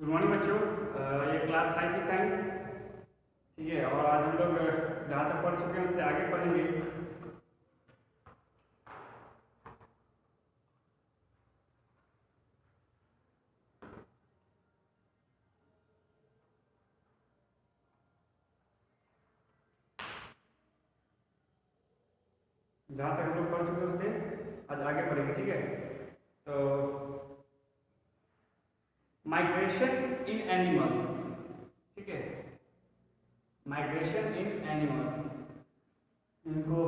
Good morning बच्चों। ये class 5 की साइंस, ठीक है। और आज हम लोग जहाँ तक पढ़ चुके हैं उससे आगे पढ़ेंगे। जहाँ तक हम लोग पढ़ चुके हैं उससे आज आगे पढ़ेंगे, ठीक है। तो माइग्रेशन इन एनिमल्स, ठीक है। माइग्रेशन इन एनिमल्स, इनको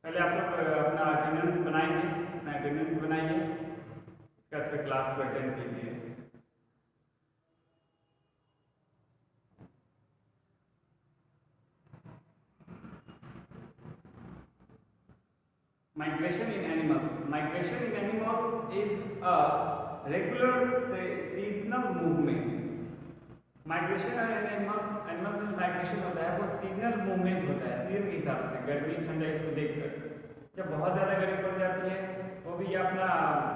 पहले आप लोग अपना अटेंडेंस बनाएंगे, अपना अटेंडेंस बनाइए, उसके बाद फिर क्लास को अटेंड कीजिए। Migration in animals. Migration in animals is a regular seasonal movement. Migration animals में माइग्रेशन होता है वो सीजनल मूवमेंट होता है, सीजन के हिसाब से, गर्मी ठंडा इसको देखकर। जब बहुत ज़्यादा गर्मी पड़ जाती है तो भी ये अपना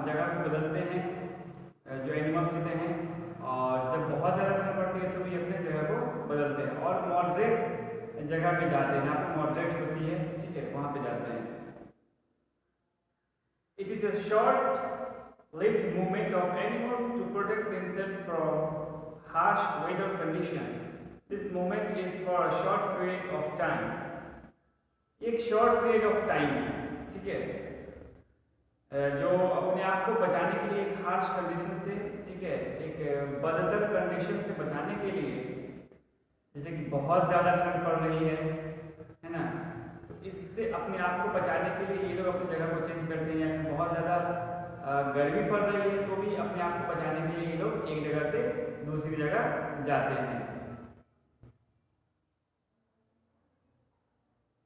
जगह को बदलते हैं, जो एनिमल्स होते हैं। और जब बहुत ज़्यादा ठंड पड़ती है तो भी अपने जगह को बदलते हैं और मॉडरेट जगह पे जाते हैं, जहाँ पर मॉडरेट होती है, ठीक है, वहाँ पे जाते हैं। It is a short-lived movement of animals to protect themselves from harsh weather conditions. This movement is for a short period of time. एक short period of time है, ठीक है, जो अपने आप को बचाने के लिए एक harsh condition से, ठीक है, एक बदतर condition से बचाने के लिए, जैसे कि बहुत ज़्यादा ठंड पड़ रही है ना, इससे अपने आप को बचाने के लिए ये लोग अपनी जगह को चेंज करते हैं। या बहुत ज़्यादा गर्मी पड़ रही है तो भी अपने आप को बचाने के लिए ये लोग एक जगह से दूसरी जगह जाते हैं।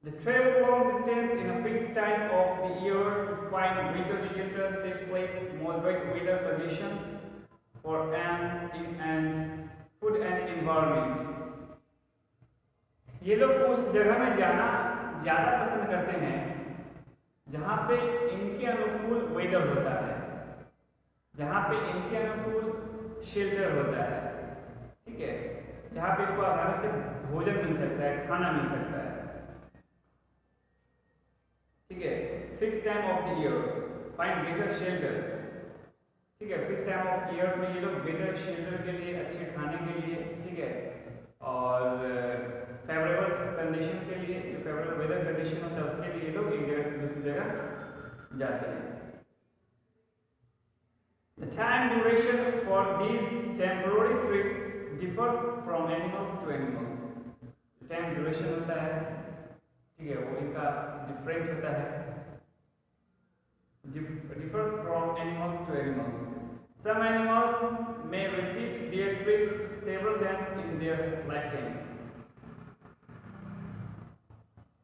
They travel long distance in a fixed time of the year to find better shelter, safe place, moderate weather conditions for and food and environment. ये लोग उस जगह में जाना ज़्यादा पसंद करते हैं जहाँ पे इनके अनुकूल वेदर होता है, जहाँ पे इनके अनुकूल शेल्टर होता है, ठीक है, जहाँ पे इनको आसानी से भोजन मिल सकता है, खाना मिल सकता है, ठीक है। Fix time of the year find better shelter, ठीक है। फिक्स टाइम ऑफ ईयर में ये लोग बेटर शेल्टर के लिए, अच्छे खाने के लिए, ठीक है, और फेवरेबल कंडीशन के लिए, जो फेवरेबल वेदर कंडीशन होता है उसके लिए ये लोग एक जगह से दूसरी जगह जाते हैं। The time duration for these temporary trips differs from animals to animals. Time duration होता है, ठीक है, वो इनका डिफरेंट होता है, differs from animals to animals. Some animals may repeat their trips several times in their lifetime.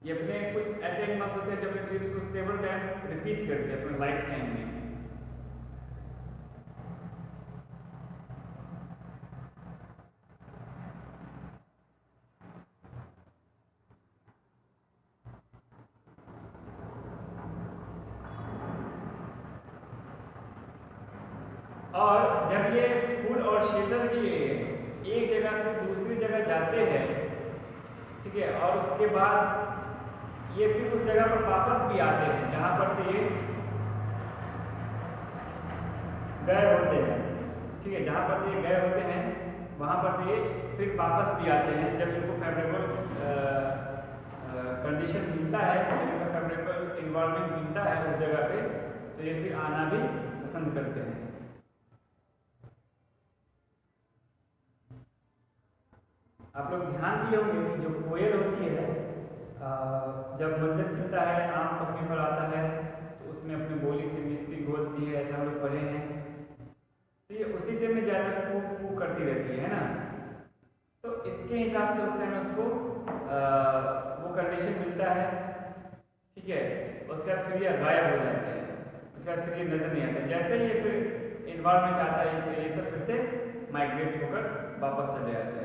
ये अपने कुछ ऐसे एनिमल्स होते हैं जो अपने ट्रिप्स को सेवरल टाइम्स रिपीट करते हैं अपने लाइफ टाइम में। और जब ये फूड और शेल्टर के लिए एक जगह से दूसरी जगह जाते हैं, ठीक है, और उसके बाद ये फिर उस जगह पर वापस भी आते हैं जहाँ पर से ये गए होते हैं, ठीक है, जहाँ पर से ये गए होते हैं वहाँ पर से ये फिर वापस भी आते हैं जब इनको फेवरेबल कंडीशन मिलता है, जब इनको फेवरेबल इन्वायरमेंट मिलता है उस जगह पे, तो ये फिर आना भी पसंद करते हैं। आप लोग ध्यान दिए होंगे कि जो कोयल होती है, जब मंजर खिलता है, आम पकने पर आता है, तो उसमें अपनी बोली से मिश्री घोलती है, ऐसा हम लोग पढ़े हैं। तो ये उसी टाइम में ज़्यादा कूक कूक करती रहती है ना, तो इसके हिसाब से उस टाइम उसको वो कंडीशन मिलता है, ठीक है। उसके बाद फिर ये गायब हो जाते हैं, उसके बाद फिर ये नजर नहीं आता। जैसे ये फिर इन्वायरमेंट आता है तो ये सब फिर से माइग्रेट होकर वापस चले जाते हैं।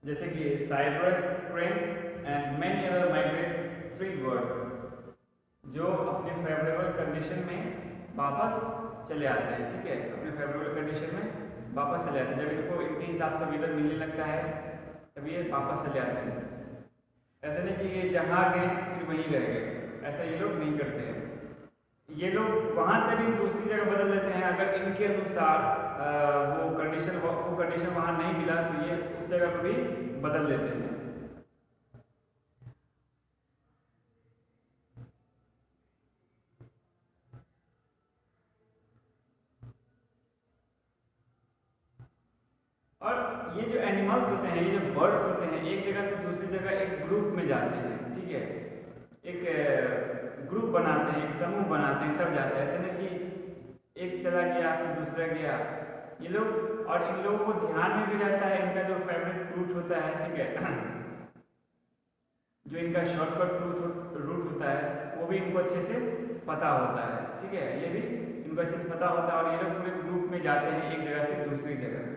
जैसे कि Siberian cranes and many other migratory birds जो अपने फेवरेट कंडीशन में वापस चले आते हैं, ठीक है, अपने फेवरेबल कंडीशन में वापस चले आते हैं। जब इनको इनके हिसाब से वेदर मिलने लगता है तब ये वापस चले आते हैं। ऐसा नहीं कि ये जहाँ गए फिर वहीं रह गए, ऐसा ये लोग नहीं करते हैं। ये लोग वहाँ से भी दूसरी जगह बदल देते हैं। अगर इनके अनुसार वो कंडीशन वहाँ नहीं मिला तो ये उस जगह पर भी बदल देते हैं। और ये जो एनिमल्स होते हैं, ये जो बर्ड्स होते हैं, एक जगह से दूसरी जगह एक ग्रुप में जाते हैं, ठीक है, एक ग्रुप बनाते हैं, एक समूह बनाते हैं, तब जाते हैं। ऐसा नहीं कि एक चला गया फिर दूसरा गया। ये लोग, और इन लोगों को ध्यान में भी रहता है इनका जो फेवरेट रूट होता है, ठीक है, जो इनका शॉर्टकट रूट होता है वो भी इनको अच्छे से पता होता है, ठीक है, ये भी इनको अच्छे से पता होता है। और ये लोग पूरे ग्रुप में जाते हैं एक जगह से दूसरी जगह।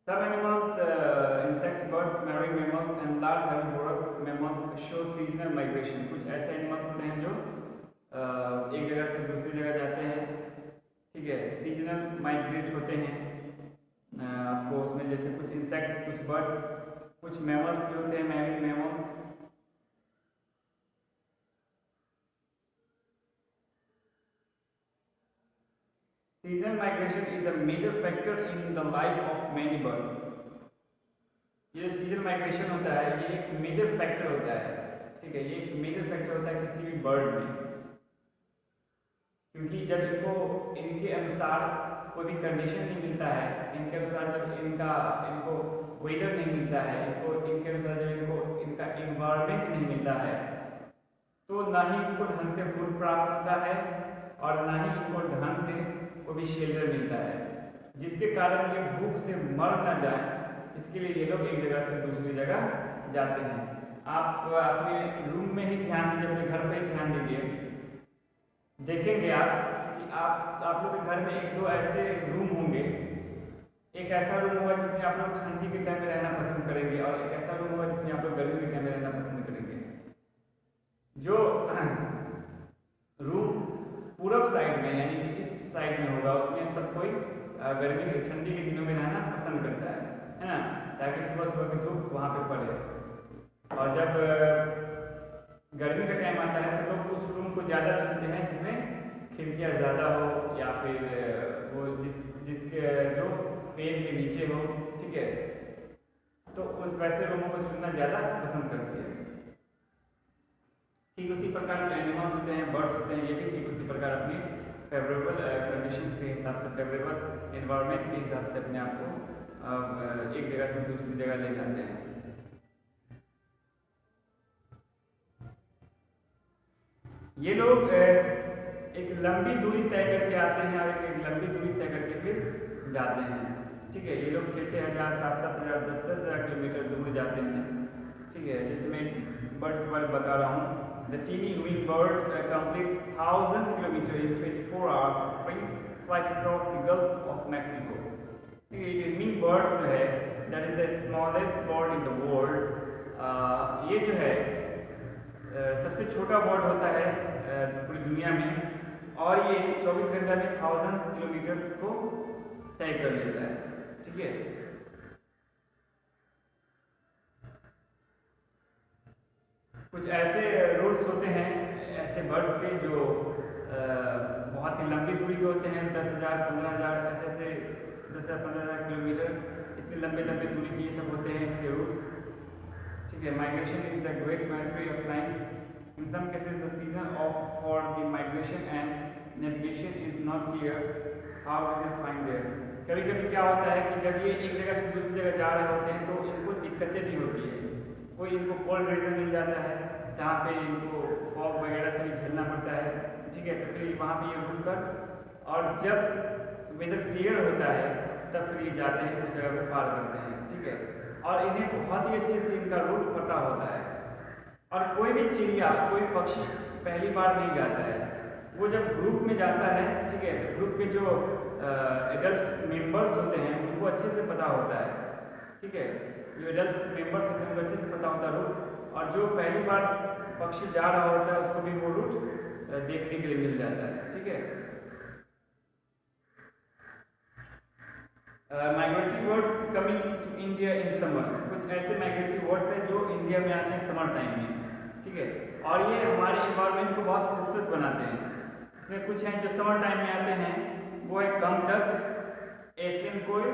Some animals, insect, birds, marine mammals and large herbivorous mammals show seasonal migration. कुछ ऐसे एनिमल्स होते हैं जो एक जगह से दूसरी जगह जाते हैं, ठीक है, सीजनल माइग्रेट होते हैं। आपको उसमें जैसे कुछ इंसेक्ट्स, कुछ बर्ड्स, कुछ मैमल्स भी होते हैं, marine mammals. Seasonal migration is a major factor in the life of many birds. ये सीजनल माइग्रेशन होता है, ये एक मेजर फैक्टर होता है, ठीक है, ये एक मेजर फैक्टर होता है किसी भी बर्ड में। क्योंकि जब इनको इनके अनुसार कोई भी कंडीशन नहीं मिलता है, इनके अनुसार जब इनको वेदर नहीं मिलता है, इनके अनुसार जब इनको इनका इन्वायरमेंट नहीं मिलता है, तो ना ही इनको ढंग से फूड प्राप्त होता है और ना ही इनको ढंग से को भी शेल्टर मिलता है, जिसके कारण ये भूख से मर ना जाए, इसके लिए ये लोग एक जगह से दूसरी जगह जाते हैं। आप अपने रूम में ही ध्यान दीजिए, अपने घर पे ही ध्यान दीजिए, देखेंगे आप कि आप लोग के घर में एक दो ऐसे रूम होंगे। एक ऐसा रूम होगा जिसमें आप लोग ठंडी के टाइम में रहना पसंद करेंगे और एक ऐसा रूम होगा जिसमें आप लोग गर्मी के टाइम में रहना पसंद करेंगे। जो रूम पूरब साइड में यानी कि इस साइड में होगा उसमें सब कोई गर्मी के ठंडी के दिनों में रहना पसंद करता है ना, ताकि सुबह सुबह की धूप वहाँ पे पड़े। और जब गर्मी का टाइम आता है तो लोग उस रूम को ज़्यादा चुनते हैं जिसमें खिड़कियाँ ज़्यादा हो या फिर वो जिसके जो पेड़ के नीचे हो, ठीक है, तो उस वैसे रूमों को चुनना ज़्यादा पसंद करती है। ठीक उसी प्रकार जो एनिमल्स होते हैं, बर्ड्स होते हैं, ये भी ठीक उसी प्रकार अपनी फेवरेबल कंडीशन के हिसाब से, फेवरेबल एनवायरनमेंट के हिसाब से अपने आप को एक जगह से दूसरी जगह ले जाते हैं। ये लोग एक लंबी दूरी तय करके आते हैं और एक लंबी दूरी तय करके फिर जाते हैं, ठीक है। ये लोग 6-6 हज़ार, 7-7 हज़ार, 10-10 हज़ार किलोमीटर दूर जाते हैं, ठीक है। जैसे मैं बर्ड के बारे में बता रहा हूँ, the tiny wing bird completes 1000 kilometre in 24 hours spring flight across the Gulf of Mexico। ठीक है, ये विंग बर्ड्स जो है that is the smallest bird in the world. ये जो है सबसे छोटा बर्ड होता है पूरी दुनिया में और ये 24 घंटा में 1000 किलोमीटर को तय कर लेता है, ठीक है। कुछ ऐसे रूट्स होते हैं ऐसे बर्ड्स के जो बहुत ही लंबी दूरी के होते हैं, 10,000, 15,000 ऐसे 10,000, 15,000 किलोमीटर, इतने लंबे लंबे दूरी के ये सब होते हैं इसके रूट्स, ठीक है। Migration is the great mystery of science. In some cases the season of for the migration and navigation is not clear how do they find there. कभी कभी क्या होता है कि जब ये एक जगह से दूसरी जगह जा रहे होते हैं तो इनको दिक्कतें भी होती है। कोई इनको कोल्ड रीजन मिल जाता है जहाँ पे इनको फॉग वगैरह से भी झेलना पड़ता है, ठीक है। तो फिर वहाँ पे ये रुक कर और जब वेदर क्लियर होता है तब फिर ये जाते हैं, उस जगह को पार करते हैं, ठीक है। और इन्हें बहुत ही अच्छे से इनका रूट पता होता है। और कोई भी चिड़िया, कोई पक्षी पहली बार नहीं जाता है, वो जब ग्रुप में जाता है, ठीक है, तो ग्रुप के जो एडल्ट मेंबर्स होते हैं उनको उनको अच्छे से पता होता है, ठीक है। जो एडल्ट मेंबर्स होते हैं उनको अच्छे से पता होता है रूट, और जो पहली बार पक्षी जा रहा होता है उसको भी वो रूट देखने के लिए मिल जाता है, ठीक है। Migratory birds coming to India in summer, कुछ ऐसे माइग्रेटरी बर्ड्स हैं जो इंडिया में आते हैं समर टाइम में, ठीक है, और ये हमारे इन्वायरमेंट को बहुत खूबसूरत बनाते हैं। इसमें कुछ हैं जो समर टाइम में आते हैं, वो है गमडक, Asian koel,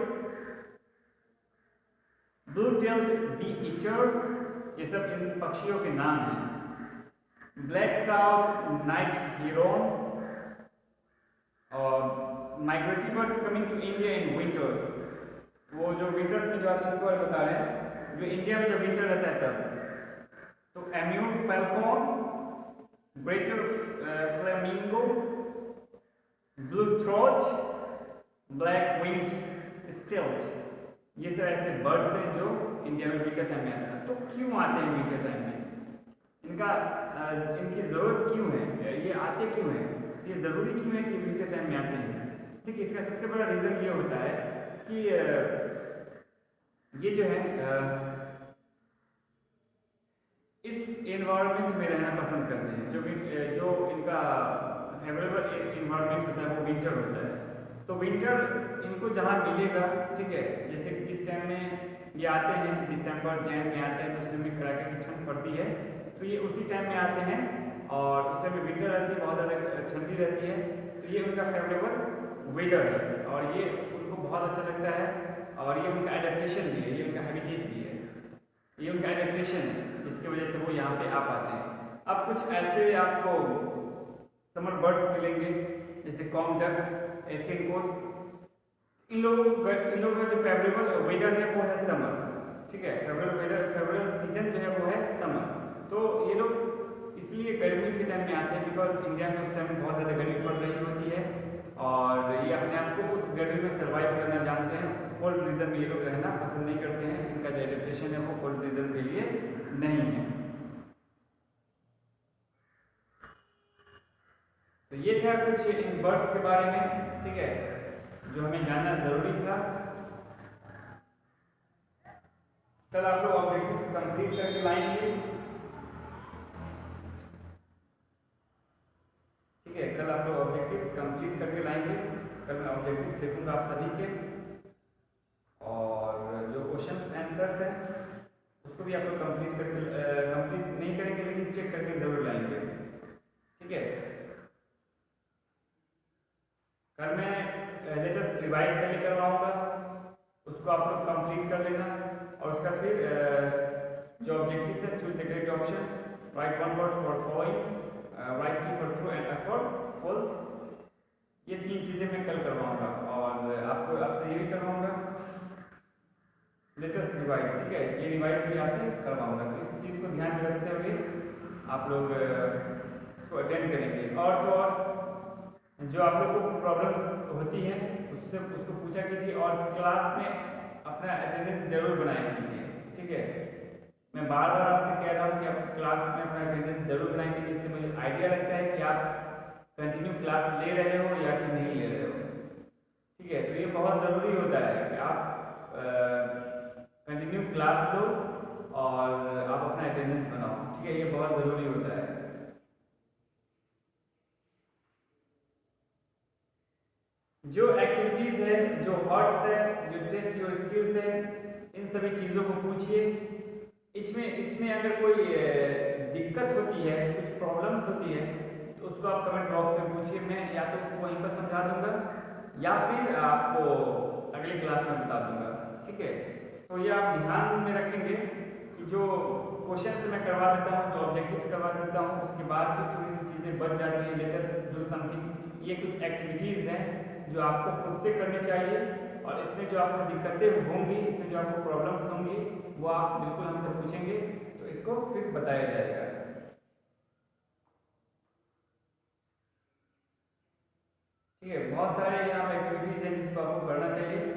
blue tailed bee eater, ये सब इन पक्षियों के नाम हैं। ब्लैक क्राउड नाइट हीरोन, और migratory birds coming to India in winters, वो जो विंटर्स में जो आते हैं उनको बता रहे हैं, जो इंडिया में जब विंटर रहता है तब। तो Amur falcon, greater flamingo, blue throat, black winged stilt, ये सब ऐसे बर्ड्स हैं जो इंडिया में विंटर टाइम में आते हैं। तो क्यों आते हैं विंटर टाइम में, इनकी ज़रूरत क्यों है, ये आते क्यों हैं, ये ज़रूरी क्यों है कि विंटर टाइम में आते हैं? ठीक है, इसका सबसे बड़ा रीज़न ये होता है कि ये जो है इस एनवायरनमेंट में रहना पसंद करते हैं। जो इनका फेवरेबल एनवायरनमेंट होता है वो विंटर होता है। तो विंटर इनको जहाँ मिलेगा, ठीक है, जैसे कि जिस टाइम में ये आते हैं दिसंबर जैन में आते हैं, तो उस टाइम में कड़ाके की ठंड पड़ती है, तो ये उसी टाइम में आते हैं, और उस टाइम में विंटर रहती है, बहुत ज़्यादा ठंडी रहती है, तो ये उनका फेवरेबल वेदर है और ये उनको बहुत अच्छा लगता है, और ये उनका एडेप्टेशन भी है, ये उनका हैबिटेट भी है, ये उनका एडेप्टेशन है, जिसकी वजह से वो यहाँ पे आ पाते हैं। अब कुछ ऐसे आपको समर बर्ड्स मिलेंगे जैसे कॉमडक, एशियन कोयल, इन लोगों का जो फेवरेबल वेदर है वो है समर, ठीक है, फेवरेबल सीजन जो है वो है समर। तो ये लोग इसलिए गर्मी के टाइम में आते हैं, बिकॉज इंडिया में उस टाइम में बहुत ज़्यादा गर्मी पड़ रही होती है, और ये अपने आप को उस गर्मी में सर्वाइव करना जानते हैं। कोल्ड रीजन में ये लोग रहना पसंद नहीं करते हैं, इनका जो एडेप्टेशन है वो कोल्ड रीजन के लिए नहीं है। तो ये था कुछ इन बर्ड्स के बारे में, ठीक है, जो हमें जानना जरूरी था। कल आप लोग ऑब्जेक्टिव्स कंप्लीट करके लाएंगे, ठीक है, कल आप लोग ऑब्जेक्टिव्स कंप्लीट करके लाएंगे। कल मैं ऑब्जेक्टिव्स देखूंगा आप सभी के, और जो क्वेश्चंस आंसर्स हैं उसको भी आप लोग कंप्लीट नहीं करेंगे लेकिन चेक करके जरूर लाएंगे, ठीक है। कल मैं लेटेस्ट रिवाइज पहले करवाऊंगा, उसको आप लोग कंप्लीट कर लेना, और उसका फिर जो ऑब्जेक्टिव्स है, choose the correct option, write one word for following, write T for true and F for false, ये 3 चीज़ें मैं कल करवाऊंगा, और आपसे ये भी करवाऊंगा लेटेस्ट रिवाइज, ठीक है, ये रिवाइज भी आपसे करवाऊंगा। तो इस चीज़ को ध्यान में रखते हुए आप लोग इसको अटेंड करेंगे। और तो और जो आप लोग को प्रॉब्लम्स होती हैं उसको पूछा कीजिए, और क्लास में अपना अटेंडेंस जरूर बनाया कीजिए, ठीक है। मैं बार बार आपसे कह रहा हूँ कि आप क्लास में अपना अटेंडेंस जरूर बनाया कीजिए, इससे मुझे आइडिया लगता है कि आप कंटिन्यू क्लास ले रहे हो या फिर नहीं ले रहे हो, ठीक है। तो ये बहुत ज़रूरी होता है कि आप कंटिन्यू क्लास लो और आप अपना अटेंडेंस बनाओ, ठीक है, ये बहुत ज़रूरी होता है। जो एक्टिविटीज़ है, जो हॉट्स है, जो टेस्ट योर स्किल्स है, इन सभी चीज़ों को पूछिए। इसमें अगर कोई दिक्कत होती है, कुछ प्रॉब्लम्स होती है, तो उसको आप कमेंट बॉक्स में पूछिए। मैं या तो उसको वहीं पर समझा दूंगा या फिर आपको अगली क्लास में बता दूंगा, ठीक है। तो ये आप ध्यान में रखेंगे कि जो क्वेश्चन से मैं करवा देता हूँ, जो ऑब्जेक्टिव्स करवा देता हूँ, उसके बाद भी थोड़ी सी चीज़ें बच जाती हैं, लेटेस्ट डू समथिंग, ये कुछ एक्टिविटीज़ हैं जो आपको खुद से करनी चाहिए, और इसमें जो आपको दिक्कतें होंगी, इसमें जो आपको प्रॉब्लम्स होंगी, वो आप बिल्कुल हमसे पूछेंगे, तो इसको फिर बताया जाएगा, ठीक है। बहुत सारे यहाँ एक्टिविटीज़ हैं जिसको आपको करना चाहिए।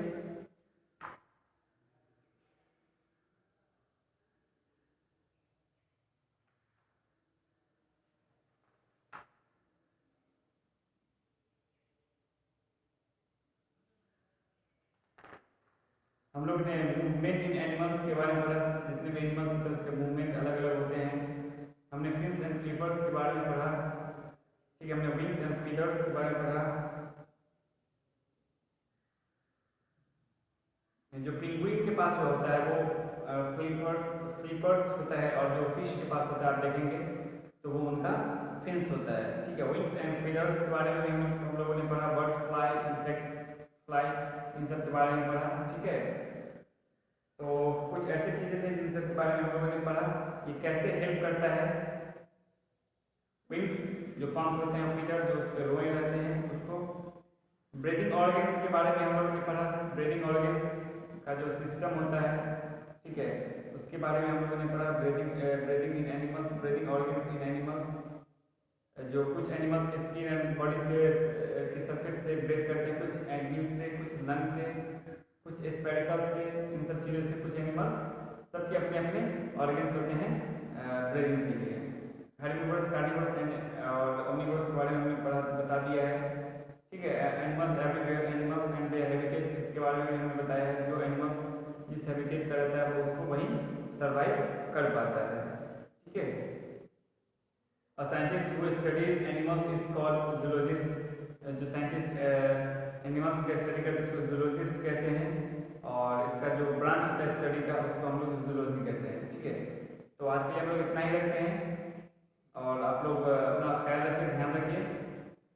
हम लोग ने मूवमेंट इन एनिमल्स के बारे में पढ़ा, जितने भी एनिमल्स होते हैं उसके मूवमेंट अलग अलग होते हैं। हमने फिन्स एंड फ्लिपर्स के बारे में पढ़ा, ठीक है, हमने विंग्स एंड फीदर्स के बारे में पढ़ा। जो पेंगुइन के पास जो होता है वो फ्लिपर्स होता है, और जो फिश के पास होता है आप देखेंगे तो वो उनका फिन्स होता है, ठीक है। विंग्स एंड फीदर्स के बारे में हम लोगों ने पढ़ा, बर्ड्स फ्लाई, इंसेक्ट फ्लाई, इन सब के बारे में पढ़ा, ठीक है। तो कुछ ऐसी चीज़ें थे जिन सब के बारे में हम लोगों ने पढ़ा, ये कैसे हेल्प करता है। विंग्स जो पंख होते हैं, फीदर जो उस पर रोए रहते हैं उसको। ब्रीदिंग ऑर्गन्स के बारे में हम लोगों ने पढ़ा, ब्रीदिंग ऑर्गन्स का जो सिस्टम होता है, ठीक है, उसके बारे में हम लोगों ने पढ़ा। Breathing in animals, breathing organs in animals, जो कुछ एनिमल्स स्किन एंड बॉडी से की सरफेस से ब्रीथ करते हैं, कुछ एंगिल से, कुछ लंग से, कुछ स्पेरिकल से, इन सब चीज़ों से कुछ एनिमल्स सबके अपने अपने ऑर्गन्स होते हैं ब्रीदिंग के लिए। हेर्बिवोरस, कार्निवोरस और ओमनिवोरस के बारे में हमने पढ़ा, बता दिया है, ठीक है। Animals everywhere, animals and their habitat, इसके बारे में हमने बताया है। जो एनिमल्स जिस हैबिटेट का रहता है वो उसको वहीं सर्वाइव कर पाता है, ठीक है। A scientist who studies animals is called zoologist. जो साइंटिस्ट एनिमल्स का स्टडी करते हैं उसको जूलॉजिस्ट कहते हैं, और इसका जो ब्रांच होता है स्टडी का उसको हम लोग जूलॉजी कहते हैं, ठीक है। तो आज के लिए हम लोग इतना ही रखते हैं, और आप लोग अपना ख्याल रखें, ध्यान रखिए,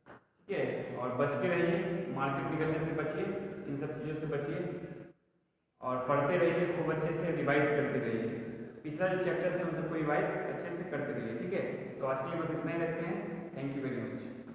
ठीक है, और बच के रहिए, मार्केट निकलने से बचिए, इन सब चीज़ों से बचिए, और पढ़ते रहिए, खूब अच्छे से रिवाइज करते रहिए। पिछला जो चैप्टर्स है उन सबको रिवाइज अच्छे से करते रहिए, ठीक है। तो आज के लिए बस इतना ही रखते हैं। Thank you very much.